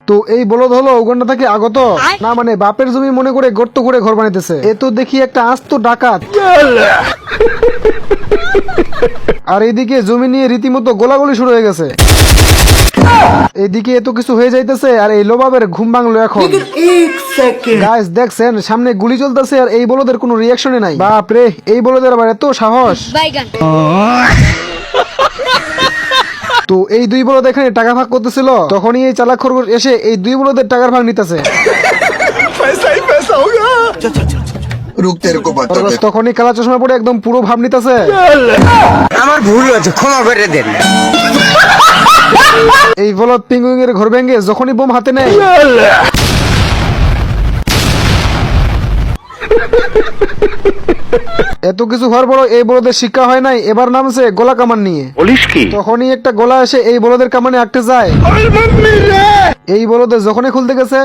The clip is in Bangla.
তো এই বলদ হলো উগান্ডা থেকে আগত, না মানে বাপের জমি মনে করে গর্ত করে ঘর বানাইতেছে। এ তো দেখি একটা আস্ত ডাকাত। আর এইদিকে জমি নিয়ে রীতিমতো গোলাগুলি শুরু হয়ে গেছে। এইদিকে এত কিছু হয়ে যাইতেছে আর এই লোবাবের ঘুম ভাঙলো এখন। গাইস দেখছেন সামনে গুলি চলতেছে আর এই বলদের কোনো রিয়াকশনই নাই। বাপরে, এই বলদের আবার এত সাহস। তো এই দুই বলদ এখানে টাকা ভাগ করতেছিল, তখনই এই চালাক খরগোশ এসে এই দুই বলদের টাকার ভাগ নিতেছে। रुक तेरे को बता খরগোশ তখনই কালা চশমা পরে একদম পুরো ভাব নিতেছে। আমার ভুল হয়েছে, ক্ষমা করে দেন। এই বলদ পিঙ্গুইং এর ঘর ভেঙে যখনই বোম হাতে নেয়, এত কিছু হওয়ার পরও এই বলদের শিক্ষা হয় নাই, এবার নামছে গোলা কামান নিয়ে। বলিস কি? তখনই একটা গোলা এসে এই বলদের কামানে আটকে যায়। এই বলদের যখনই খুলতে গেছে